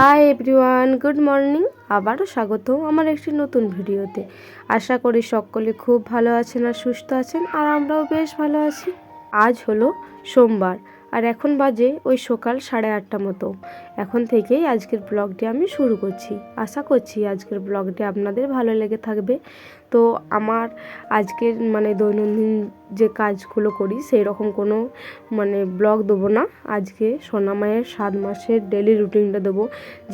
Hi everyone, good morning. আবারও স্বাগত আমার একটি নতুন ভিডিওতে। আশা করি সকলে খুব ভালো আছেন আর সুস্থ আছেন, আর আমরাও বেশ ভালো আছি। আজ হলো সোমবার, আর এখন বাজে ওই সকাল 8:30 মতো। এখন থেকেই আজকের ব্লগটি আমি শুরু করছি। আশা করছি আজকের ব্লগটি আপনাদের ভালো লেগে থাকবে। তো আমার আজকের দৈনন্দিন যে কাজগুলো করি সেই রকম কোনো ব্লগ দেবো না। আজকে সোনামায়ের 7 মাসের ডেলি রুটিনটা দেবো,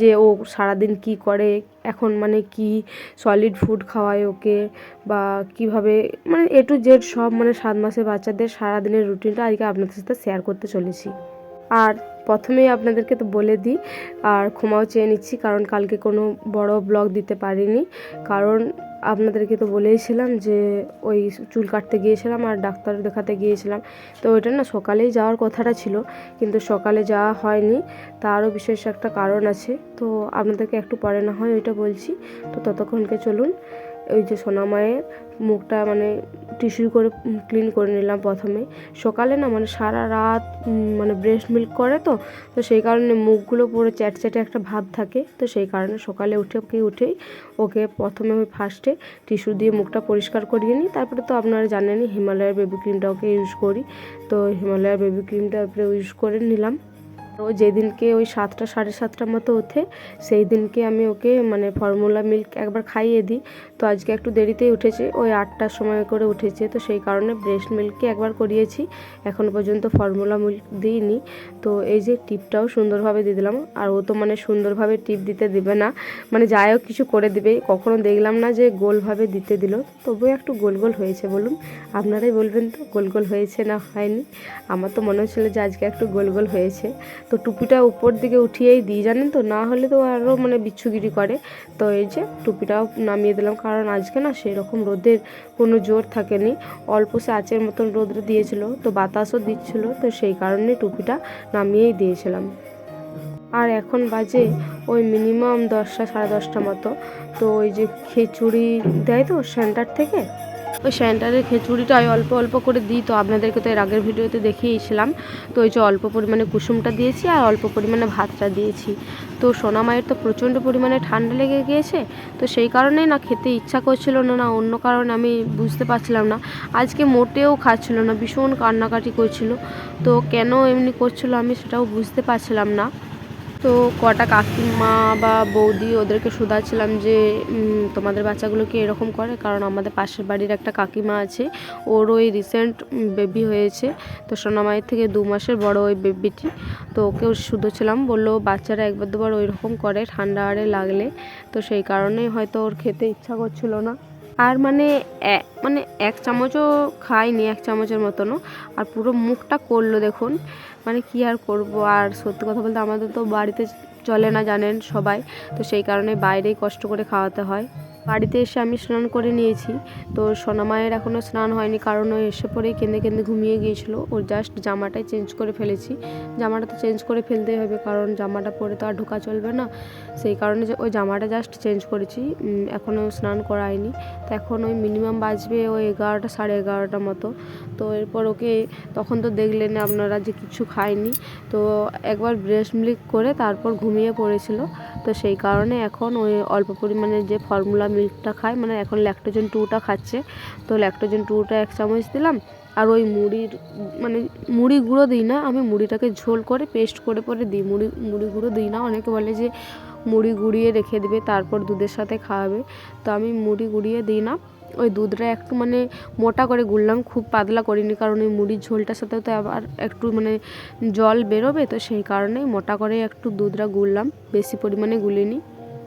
যে ও সারাদিন কি করে, এখন কি সলিড ফুড খাওয়ায় ওকে, বা কিভাবে এ টু জেড সব 7 মাসের বাচ্চাদের সারাদিনের রুটিনটা আজকে আপনাদের সাথে শেয়ার করতে চলেছি। আর প্রথমেই আপনাদেরকে তো বলে দিই, আর ক্ষমাও চেয়ে নিচ্ছি, কারণ কালকে কোনো বড় ব্লগ দিতে পারিনি। কারণ আপনাদেরকে তো বলেইছিলাম যে ওই চুল কাটতে গিয়েছিলাম আর ডাক্তার দেখাতে গিয়েছিলাম। তো ওইটা না সকালেই যাওয়ার কথাটা ছিল, কিন্তু সকালে যাওয়া হয়নি। তারও বিশেষ একটা কারণ আছে, তো আপনাদেরকে একটু পরে না হয় ওইটা বলছি। তো ততক্ষণকে চলুন ওই যে সোনামায়ের মুখটা টিস্যু করে ক্লিন করে নিলাম প্রথমে। সকালে না সারা রাত ব্রেস্ট মিল্ক করে, তো সেই কারণে মুখগুলো পুরো চ্যাটচ্যাটে একটা ভাব থাকে। তো সেই কারণে সকালে উঠেই ওকে প্রথমে আমি ফার্স্টে টিস্যু দিয়ে মুখটা পরিষ্কার করিয়ে নিই। তারপরে তো আপনারা জানেনই হিমালয়ের বেবি ক্রিমটা ওকে ইউজ করি, তো হিমালয়ের বেবি ক্রিমটা ইউজ করে নিলাম। ও যেদিনকে ওই 7টা 7:30 মতো ওঠে, সেই দিনকে আমি ওকে ফর্মুলা মিল্ক একবার খাইয়ে দিই। তো আজকে একটু দেরিতেই উঠেছে, ওই 8টার সময় করে উঠেছে, তো সেই কারণে ব্রেস্ট মিল্ককে একবার করিয়েছি। এখনও পর্যন্ত ফর্মুলা মিল্ক দিইনি। তো এই যে টিপটাও সুন্দরভাবে দিয়ে দিলাম। আর ও তো সুন্দরভাবে টিপ দিতে দিবে না, যাই হোক কিছু করে দিবে। কখনো দেখলাম না যে গোলভাবে দিতে দিল, তবুও একটু গোল গোল হয়েছে। বলুন, আপনারাই বলবেন তো গোল গোল হয়েছে না হয়নি। আমার তো মনে হচ্ছিলো যে আজকে একটু গোল গোল হয়েছে। তো টুপিটা উপর দিকে উঠিয়েই দিই, জানেন তো, না হলে তো আরও বিচ্ছুগিরি করে। তো এই যে টুপিটাও নামিয়ে দিলাম, কারণ আজকে না সেরকম রোদের কোনো জোর থাকেনি, অল্প সে আঁচের মতন রোদে দিয়েছিল, তো বাতাসও দিচ্ছিল, তো সেই কারণে টুপিটা নামিয়েই দিয়েছিলাম। আর এখন বাজে ওই মিনিমাম 10টা 10:30 মতো। তো ওই যে খিচুড়ি দেয় তো সেন্টার থেকে, ওই সেন্টারের খিচুড়িটা অল্প অল্প করে দিই। তো আপনাদেরকে তো এর আগের ভিডিওতে দেখিয়েছিলাম। তো ওই যে অল্প পরিমাণে কুসুমটা দিয়েছি আর অল্প পরিমাণে ভাতটা দিয়েছি। তো সোনামায়ের তো প্রচণ্ড পরিমাণে ঠান্ডা লেগে গিয়েছে, তো সেই কারণেই না খেতে ইচ্ছা করছিল না অন্য কারণে আমি বুঝতে পারছিলাম না। আজকে মোটেও খাচ্ছিল না, ভীষণ কান্নাকাটি করছিল। তো কেন এমনি করছিল আমি সেটাও বুঝতে পারছিলাম না। তো কটা কাকিমা বা বৌদি ওদেরকে শোধাচ্ছিলাম যে তোমাদের বাচ্চাগুলোকে এরকম করে, কারণ আমাদের পাশের বাড়ির একটা কাকিমা আছে, ওর ওই রিসেন্ট বেবি হয়েছে। তো সোনামায়ের থেকে 2 মাসের বড় ওই বেবিটি। তো ওকেও শুধোছিলাম, বললো বাচ্চারা একবার দুবার ওই রকম করে ঠান্ডা আরে লাগলে, তো সেই কারণেই হয়তো ওর খেতে ইচ্ছা করছিল না। আর এক চামচও খাইনি, 1 চামচের মতনও। আর পুরো মুখটা করলো দেখুন, কি আর করব। আর সত্যি কথা বলতে আমাদের তো বাড়িতে চলে না, জানেন সবাই, তো সেই কারণে বাইরেই কষ্ট করে খাওয়াতে হয়। বাড়িতে এসে আমি স্নান করে নিয়েছি। তো সোনামায়ের এখনও স্নান হয়নি, কারণ ও এসে পরেই কেঁদে কেঁদে ঘুমিয়ে গিয়েছিল। ওর জাস্ট জামাটাই চেঞ্জ করে ফেলেছি। জামাটা তো চেঞ্জ করে ফেলতেই হবে, কারণ জামাটা পরে তো আর ঢোকা চলবে না। সেই কারণে যে ওই জামাটা জাস্ট চেঞ্জ করেছি, এখনও স্নান করায়নি। তো এখন ওই মিনিমাম বাজবে ওই 11টা 11:30 মতো। তো এরপর ওকে তখন তো দেখলেন আপনারা যে কিছু খায়নি, তো একবার ব্রেস্ট মিল্ক করে তারপর ঘুমিয়ে পড়েছিল। তো সেই কারণে এখন ওই অল্প পরিমাণে যে ফর্মুলা মিল্কটা খায়, এখন ল্যাকটোজেন 2টা খাচ্ছে। তো ল্যাকটোজেন 2টা 1 চামচ দিলাম। আর ওই মুড়ি গুঁড়ো দিই না, আমি মুড়িটাকে ঝোল করে পেস্ট করে পরে দিই। মুড়ি গুঁড়ো দিই না, অনেকে বলে যে মুড়ি গুঁড়িয়ে রেখে দেবে তারপর দুধের সাথে খাওয়াবে, তো আমি মুড়ি গুঁড়িয়ে দিই না। ওই দুধটা একটু মোটা করে গুললাম, খুব পাতলা করিনি, কারণ ওই মুড়ির ঝোলটার সাথে তো আবার একটু জল বেরোবে, তো সেই কারণেই মোটা করে একটু দুধটা গুললাম, বেশি পরিমাণে গুলিনি।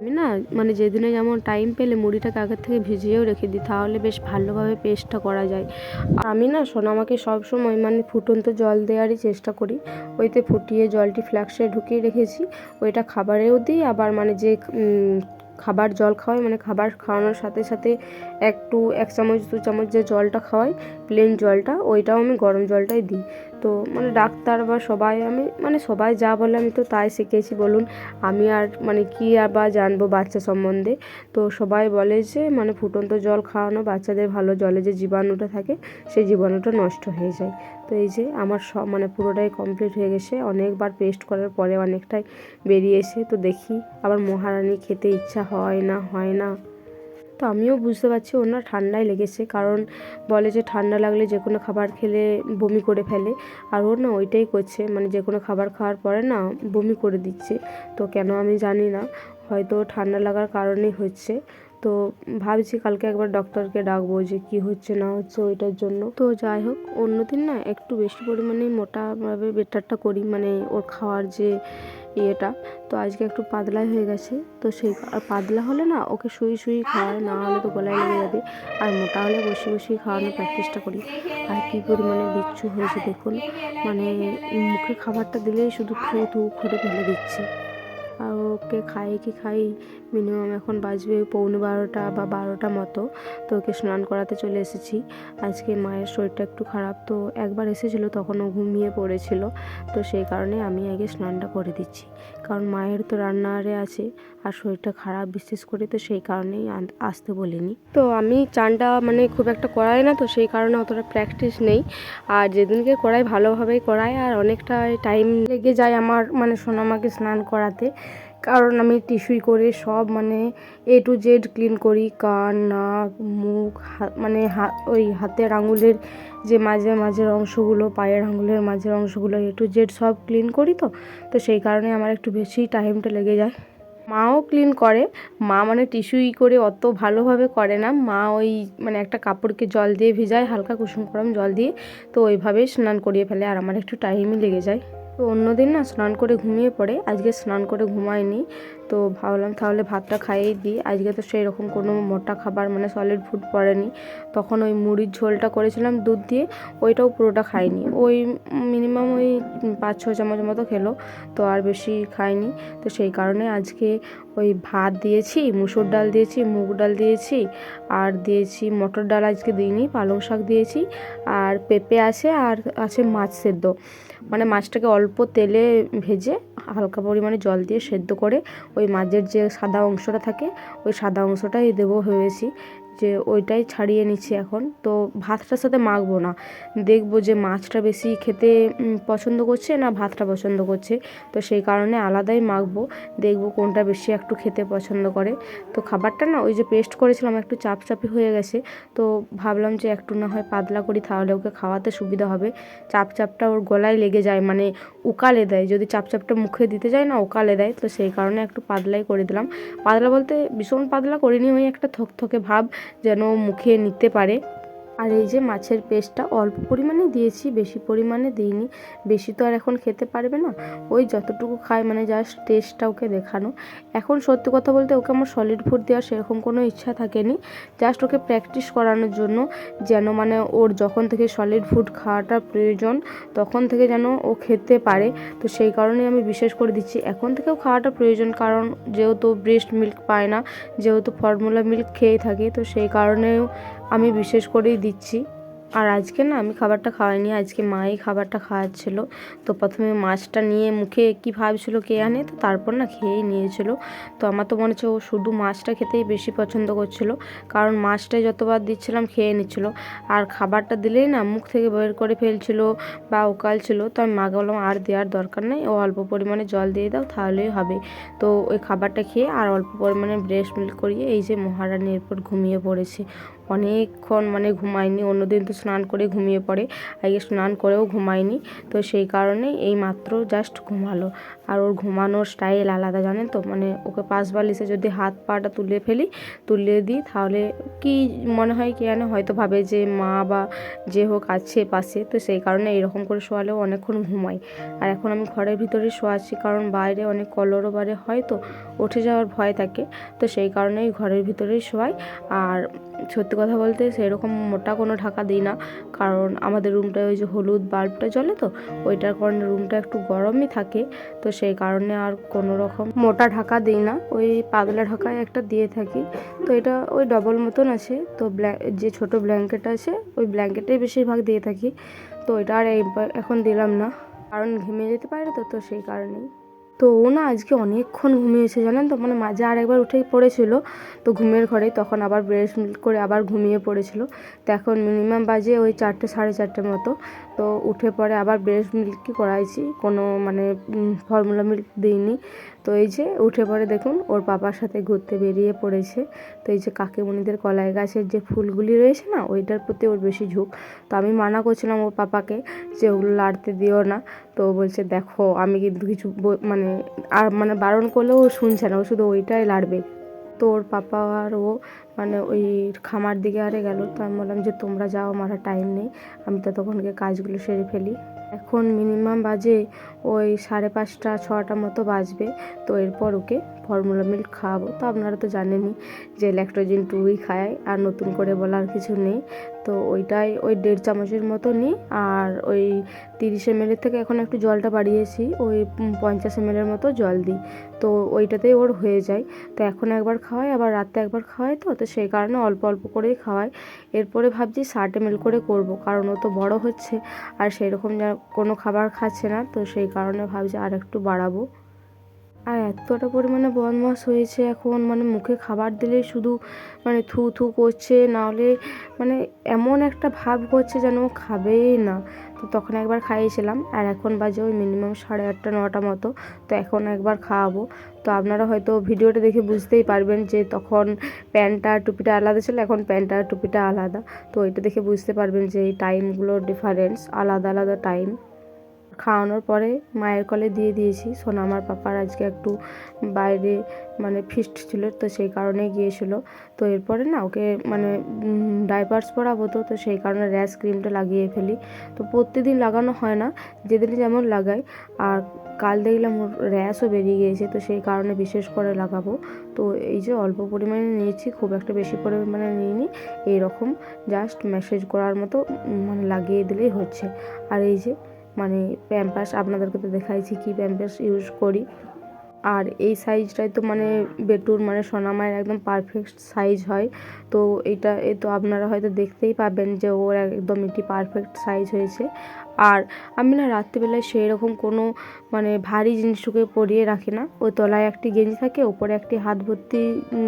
আমি না যেদিনে যেমন টাইম পেলে মুড়িটাকে আগের থেকে ভিজিয়েও রেখে দিই, তাহলে বেশ ভালোভাবে পেস্টটা করা যায়। আর আমি না সোনামাকে সবসময় ফুটন্ত জল দেওয়ারই চেষ্টা করি। ওইতে ফুটিয়ে জলটি ফ্লাক্সে ঢুকিয়ে রেখেছি, ওইটা খাবারেও দিই। আবার যে খাবার জল খাওয়াই, খাবার খাওয়ানোর সাথে সাথে একটু 1 চামচ 2 চামচ যে জলটা খাওয়াই প্লেন জলটা, ওইটাও আমি গরম জলটাই দিই। তো মানে ডাক্তার বা সবাই আমি মানে সবাই যা বলে আমি তো তাই শিখেছি বলুন, আমি আর মানে কি আর বা জানবো বাচ্চা সম্বন্ধে। তো সবাই বলে যে মানে ফুটন্ত জল খাওয়ানো বাচ্চাদের ভালো, জলে যে জীবাণুটা থাকে সেই জীবাণুটা নষ্ট হয়ে যায়। তো এই যে আমার সব মানে পুরোটাই কমপ্লিট হয়ে গেছে, অনেকবার পেস্ট করার পরে অনেকটাই বেরিয়েছে। তো দেখি আবার মহারানী খেতে ইচ্ছা হয় না। তো আমিও বুঝতে পারছি ওর না ঠান্ডায় লেগেছে, কারণ বলে যে ঠান্ডা লাগলে যে কোনো খাবার খেলে বমি করে ফেলে, আর ওর না ওইটাই করছে, মানে যে কোনো খাবার খাওয়ার পরে না বমি করে দিচ্ছে। তো কেন আমি জানি না, হয়তো ঠান্ডা লাগার কারণেই হচ্ছে। তো ভাবছি কালকে একবার ডক্টরকে ডাকবো যে কি হচ্ছে না হচ্ছে ওইটার জন্য। তো যাই হোক, অন্যদিন না একটু বেশি পরিমাণে মোটাভাবে বেটারটা করি, মানে ওর খাওয়ার যে ইয়েটা। তো আজকে একটু পাতলা হয়ে গেছে, তো সেই আর পাতলা হলে না ওকে শুয়ে খাওয়ায়, না হলে তো গলায় লেগে যাবে। আর মোটা হলে বসে খাওয়ানোর প্র্যাকটিসটা করি। আর কী পরিমাণে বিচ্ছু হয়েছে দেখুন, মানে মুখে খাবারটা দিলেই শুধু থু করে ফেলে দিচ্ছে। আর ওকে খাই মিনিমাম এখন বাজবে 11:15 বা 12টা মতো। তো ওকে স্নান করাতে চলে এসেছি। আজকে মায়ের শরীরটা একটু খারাপ, তো একবার এসেছিলো তখন ও ঘুমিয়ে পড়েছিল। তো সেই কারণে আমি আগে স্নানটা করে দিচ্ছি, কারণ মায়ের তো রান্নাঘরে আছে আর শরীরটা খারাপ বিশেষ করে, তো সেই কারণেই আসতে বলিনি। তো আমি চানটা মানে খুব একটা করাই না, তো সেই কারণে অতটা প্র্যাকটিস নেই। আর যেদিনকে করাই ভালোভাবেই করাই, আর অনেকটা টাইম লেগে যায় আমার মানে সোনামাকে স্নান করাতে, কারণ আমি টিস্যুই করে সব মানে A to Z ক্লিন করি, কান নাক মুখ মানে ওই হাতের আঙুলের যে মাঝের অংশগুলো, পায়ের আঙুলের মাঝের অংশগুলো A to Z সব ক্লিন করি। তো সেই কারণে আমার একটু বেশি টাইমটা লেগে যায়। মাও ক্লিন করে, মা মানে টিস্যুই করে অত ভালোভাবে করে না, মা ওই মানে একটা কাপড়কে জল দিয়ে ভিজায় হালকা কুসুম গরম জল দিয়ে, তো ওইভাবেই স্নান করিয়ে ফেলে, আর আমার একটু টাইমই লেগে যায়। তো অন্যদিন না স্নান করে ঘুমিয়ে পড়ে, আজকে স্নান করে ঘুমায়নি। তো ভাবলাম তাহলে ভাতটা খাইয়ে দিই। আজকে তো সেই রকম কোনো মোটা খাবার মানে সলিড ফুড পড়েনি, তখন ওই মুড়ির ঝোলটা করেছিলাম দুধ দিয়ে, ওইটাও পুরোটা খাইনি, ওই মিনিমাম ওই 5-6 চামচ মতো খেলো, তো আর বেশি খাইনি। তো সেই কারণে আজকে ওই ভাত দিয়েছি, মুসুর ডাল দিয়েছি, মুগ ডাল দিয়েছি, আর দিয়েছি মটর ডাল আজকে দিইনি, পালং শাক দিয়েছি, আর পেঁপে আছে, আর আছে মাছ সেদ্ধ। মানে মাছটাকে অল্প তেলে ভেজে হালকা পরিমাণে জল দিয়ে সেদ্ধ করে ওই মাছের যে সাদা অংশটা থাকে ওই সাদা অংশটাই দেবো ভেবেছি, যে ওইটাই ছাড়িয়ে নিচ্ছি এখন। তো ভাতটার সাথে মাখবো না, দেখবো যে মাছটা বেশি খেতে পছন্দ করছে না ভাতটা পছন্দ করছে, তো সেই কারণে আলাদাই মাখবো, দেখবো কোনটা বেশি একটু খেতে পছন্দ করে। তো খাবারটা না ওই যে পেস্ট করেছিলাম একটু চাপচাপি হয়ে গেছে, তো ভাবলাম যে একটু না হয় পাতলা করি, তাহলে ওকে খাওয়াতে সুবিধা হবে। চাপটা ওর গলায় লেগে যায়, মানে উকালে দেয়, যদি চাপটা মুখে দিতে যায় না উকালে দেয়, তো সেই কারণে একটু পাতলাই করে দিলাম। পাতলা বলতে ভীষণ পাতলা করিনি, ওই একটা থকথকে ভাব যেন মুখে নিতে পারে। আর এই যে মাছের পেস্টটা অল্প পরিমাণে দিয়েছি, বেশি পরিমাণে দিইনি, বেশি তো আর এখন খেতে পারবে না, ওই যতটুকু খায় মানে জাস্ট টেস্টটা ওকে দেখানো। এখন সত্যি কথা বলতে ওকে আমার সলিড ফুড দেওয়ার সেরকম কোনো ইচ্ছা থাকেনি, জাস্ট ওকে প্র্যাকটিস করানোর জন্য, যেন মানে ওর যখন থেকে সলিড ফুড খাওয়াটা প্রয়োজন তখন থেকে যেন ও খেতে পারে। তো সেই কারণেই আমি বিশেষ করে দিচ্ছি, এখন থেকেও খাওয়াটা প্রয়োজন, কারণ যেহেতু ব্রেস্ট মিল্ক পায় না, যেহেতু ফর্মুলা মিল্ক খেয়ে থাকে, তো সেই কারণেও আমি বিশেষ করেই দিচ্ছি। আর আজকে না আমি খাবারটা খাওয়াইনি, আজকে মাই খাবারটা খাওয়াচ্ছিল। তো প্রথমে মাছটা নিয়ে মুখে কী ভাবছিল কে আনে, তো তারপর না খেয়েই নিয়েছিল। তো আমার তো মনে হচ্ছে ও শুধু মাছটা খেতেই বেশি পছন্দ করছিল, কারণ মাছটাই যতবার দিচ্ছিলাম খেয়ে নিচ্ছিল, আর খাবারটা দিলেই না মুখ থেকে বের করে ফেলছিল বা ওকালছিল। তো আমি মাকে বললাম আর দেওয়ার দরকার নেই, ও অল্প পরিমাণে জল দিয়ে দাও তাহলেই হবে। তো ওই খাবারটা খেয়ে আর অল্প পরিমাণে ব্রেস্ট মিল্ক করিয়ে এই যে মহারানী এরপর ঘুমিয়ে পড়েছে। অনেকক্ষণ মানে ঘুমায়নি, অন্যদিন তো স্নান করে ঘুমিয়ে পড়ে, আজকে স্নান করেও ঘুমায়নি, তো সেই কারণে এই মাত্র জাস্ট ঘুমালো। আর ওর ঘুমানোর স্টাইল আলাদা জানেন তো, মানে ওকে পাশ বালিশে যদি হাত পাটা তুলে দিই তাহলে কি মনে হয় কি জানে, হয়তো ভাবে যে মা বা যে হোক আছে পাশে, তো সেই কারণে এরকম করে শোয়ালেও অনেকক্ষণ ঘুমাই। আর এখন আমি ঘরের ভিতরে শোয়াচ্ছি, কারণ বাইরে অনেক কলরও বারে হয়, তো উঠে যাওয়ার ভয় থাকে, তো সেই কারণেই ঘরের ভিতরেই শোয়াই। আর সত্যি কথা বলতে সেরকম মোটা কোনো ঢাকা দিই না, কারণ আমাদের রুমটায় ওই যে হলুদ বাল্বটা জ্বলে, তো ওইটার কারণে রুমটা একটু গরমই থাকে, তো সেই কারণে আর কোনো রকম মোটা ঢাকা দিই না, ওই পাতলা ঢাকায় একটা দিয়ে থাকি। তো এটা ওই ডবল মতন আছে, তো যে ছোট ব্ল্যাঙ্কেট আছে ওই ব্ল্যাঙ্কেটেই বেশিরভাগ দিয়ে থাকি। তো এটা আর এখন দিলাম না, কারণ ঘেমে যেতে পারে, তো সেই কারণেই। তো ও না আজকে অনেকক্ষণ ঘুমিয়েছে জানেন তো, মানে মাঝে আরেকবার উঠেই পড়েছিল তো ঘুমের ঘরে, তখন আবার ব্রেস্ট মিল্ক করে আবার ঘুমিয়ে পড়েছিল। তো এখন মিনিমাম বাজে ওই 4টে 4:30 মতো, তো উঠে পরে আবার ব্রেস্ট মিল্কই করাইছি, কোনো মানে ফর্মুলা মিল্ক দিইনি। তো এই যে উঠে পরে দেখুন ওর পাপার সাথে ঘুরতে বেরিয়ে পড়েছে। তো এই যে কাকিমণিদের কলাই গাছের যে ফুলগুলি রয়েছে না, ওইটার প্রতি ওর বেশি ঝোঁক। তো আমি মানা করছিলাম ওর পাপাকে যে ওগুলো লাড়তে দিও না, তো বলছে দেখো আমি কিন্তু কিছু মানে আর মানে বারণ করলেও ও শুনছে না, ও শুধু ওইটাই লাড়বে। তো ওর পাপা আর ও মানে ওই খামার দিকে আরে গেল, তো আমি বললাম যে তোমরা যাও, আমার টাইম নেই, আমি ততক্ষণকে কাজগুলো সেরে ফেলি। এখন মিনিমাম বাজে ওই 5:30 6টা মতো বাজবে। তো এরপর ওকে ফর্মুলা মিল্ক খাওয়াবো। তো আপনারা তো জানেনই যে ল্যাকটোজেন 2ই খায়, আর নতুন করে বলার কিছু নেই। তো ওইটাই ওই 1.5 চামচের মতো নিই, আর ওই 30 ml থেকে এখন একটু জলটা বাড়িয়েছি, ওই 50 ml মতো জল দিই, তো ওইটাতেই ওর হয়ে যায়। তো এখন একবার খাওয়াই, আবার রাতে একবার খাওয়াই, তো সেই কারণে অল্প অল্প করেই খাওয়াই। এরপরে ভাবছি 60 ml করে করব, কারণ ও তো বড় হচ্ছে আর সেই রকম কোনো খাবার খাচ্ছে না, তো সেই কারণে ভাবছি আর একটু বাড়াবো। আর এতটা পরিমাণে বদমাশ হয়েছে এখন, মানে মুখে খাবার দিলেই শুধু মানে থু থু করছে, নাহলে মানে এমন একটা ভাব করছে যেন ও খাবেই না। তো তখন একবার খাইয়েছিলাম, আর এখন বাজে ওই মিনিমাম 8:30 9টা মতো, তো এখন একবার খাওয়াবো। তো আপনারা হয়তো ভিডিওটা দেখে বুঝতেই পারবেন যে তখন প্যান্টটা আর টুপিটা আলাদা ছিল, এখন প্যান্টটা আর টুপিটা আলাদা। তো এটা দেখে বুঝতে পারবেন যে এই টাইমগুলোর ডিফারেন্স, আলাদা আলাদা টাইম। খাওয়ানোর পরে মায়ের কোলে দিয়ে দিয়েছি। আমার পাপার আজকে একটু বাইরে মানে ফিস্ট ছিল, তো সেই কারণে গিয়েছিল। তো এরপরে না ওকে মানে ডাইপার্স পরাবো, তো সেই কারণে র্যাশ ক্রিমটা লাগিয়ে ফেলি। তো প্রতিদিন লাগানো হয় না, যেদিন যেমন লাগাই। আর কাল দেখলাম ওর র্যাশও বেরিয়ে গিয়েছে, তো সেই কারণে বিশেষ করে লাগাবো। তো এই যে অল্প পরিমাণে নিয়েছি, খুব একটা বেশি পরিমাণে নিইনি, এইরকম জাস্ট ম্যাসেজ করার মতো মানে লাগিয়ে দিলেই হচ্ছে। আর এই যে মানে প্যাম্পার্স আপনাদেরকে তো দেখাইছি কি প্যাম্পার্স ইউজ করি, আর এই সাইজটাই তো মানে বেটুর মানে সোনামায়ের একদম পারফেক্ট সাইজ হয়। তো এটা তো আপনারা হয়তো দেখতেই পাবেন যে ওর একদম এটি পারফেক্ট সাইজ হয়েছে। আর আমি না রাত্রিবেলায় সেই রকম কোনো মানে ভারী জিনিসকে পরিয়ে রাখি না, ওই তলায় একটি গেঞ্জি থাকে, ওপরে একটি হাত ভর্তি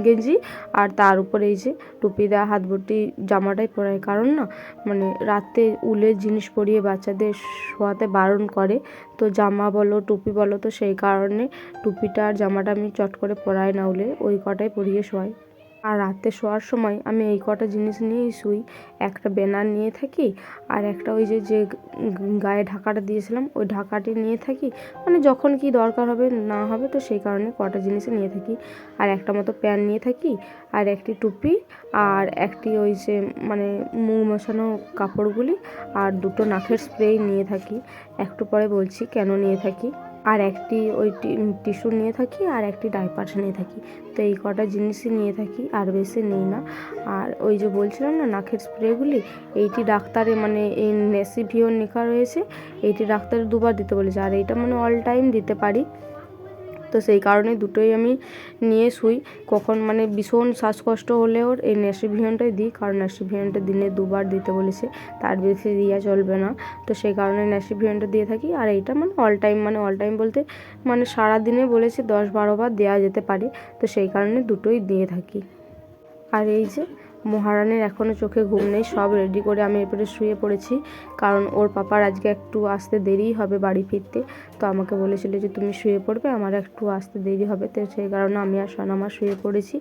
গেঞ্জি, আর তার উপরে এই যে টুপি দেওয়া হাত ভর্তি জামাটাই পরাই, কারণ না মানে রাতে উলের জিনিস পরিয়ে বাচ্চাদের শোয়াতে বারণ করে। তো জামা বলো টুপি বলো, তো সেই কারণে টুপিটা আর জামাটা আমি চট করে পরাই না, উলে ওই কটাই পরিয়ে শোয়াই। আর রাতে শোয়ার সময় আমি এই কটা জিনিস নিয়েই শুই। একটা ব্যানার নিয়ে থাকি, আর একটা ওই যে গায়ে ঢাকাটা দিয়েছিলাম ওই ঢাকাটি নিয়ে থাকি, মানে যখন কি দরকার হবে না হবে, তো সেই কারণে কটা জিনিসই নিয়ে থাকি। আর একটা মতো প্যান নিয়ে থাকি, আর একটি টুপি, আর একটি ওই যে মানে মুখ মশানো কাপড়গুলি, আর দুটো নাকের স্প্রে নিয়ে থাকি। একটু পরে বলছি কেন নিয়ে থাকি। আর একটি ওই টিস্যু নিয়ে থাকি, আর একটি ডাইপার্স নিয়ে থাকি। তো এই কটা জিনিসই নিয়ে থাকি, আর বেশি নিই না। আর ওই যে বলছিলাম না নাকের স্প্রেগুলি, এইটি ডাক্তারে মানে এই নেসিভিয়ন লেখা রয়েছে, এইটি ডাক্তারে 2বার দিতে বলেছে, আর এইটা মানে অল টাইম দিতে পারি। তো সেই কারণে দুটোই আমি নিয়ে শুই। কখন মানে ভীষণ শ্বাসকষ্ট হলেও এই নেসিভিয়নটাই দিই, কারণ নেসিভিয়নটা দিনে 2বার দিতে বলেছে, তার বেশি দেওয়া চলবে না। তো সেই কারণে নেসিভিয়নটা দিয়ে থাকি। আর এইটা মানে অল টাইম বলতে মানে সারাদিনে বলেছে 10-12 বার দেওয়া যেতে পারে, তো সেই কারণে দুটোই দিয়ে থাকি। আর এই যে মহারানীর এখনও চোখে ঘুম নেই, সব রেডি করে আমি এরপরে শুয়ে পড়েছি, কারণ ওর পাপার আজকে একটু আসতে দেরিই হবে বাড়ি ফিরতে। তো আমাকে বলেছিল যে তুমি শুয়ে পড়বে, আমার একটু আসতে দেরি হবে, তো সেই কারণে আমি আর সোনামা শুয়ে পড়েছি।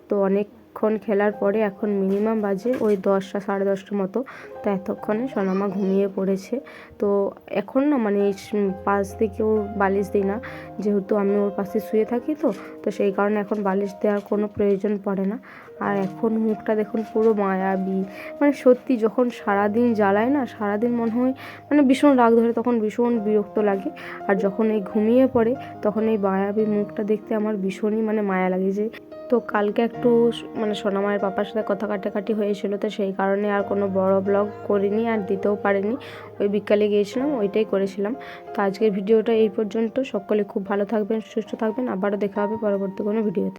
তো অনেকক্ষণ খেলার পরে এখন মিনিমাম বাজে ওই 10টা 10:30 মতো, তো এতক্ষণে সোনামা ঘুমিয়ে পড়েছে। তো এখন না মানে পাশ থেকে ওর বালিশ দিই না, যেহেতু আমি ওর পাশে শুয়ে থাকি, তো সেই কারণে এখন বালিশ দেওয়ার কোনো প্রয়োজন পড়ে না। আর এখন মুখটা দেখুন পুরো মায়াবী, মানে সত্যি যখন সারাদিন জ্বালায় না, সারাদিন মনে হয় মানে ভীষণ রাগ ধরে, তখন ভীষণ বিরক্ত লাগে। আর যখন এই ঘুমিয়ে পড়ে তখন এই মায়াবী মুখটা দেখতে আমার ভীষণই মানে মায়া লাগে। যে তো কালকে একটু মানে মানে সোনামায়ের পাপার সাথে কথা কাটাকাটি হয়েছিল, তো সেই কারণে আর কোনো বড় ব্লগ করিনি আর দিতেও পারিনি। ওই বিকালে গিয়েছিলাম, ওইটাই করেছিলাম। তো আজকের ভিডিওটা এই পর্যন্ত। সকলে খুব ভালো থাকবেন, সুস্থ থাকবেন। আবারও দেখা হবে পরবর্তী কোনো ভিডিওতে।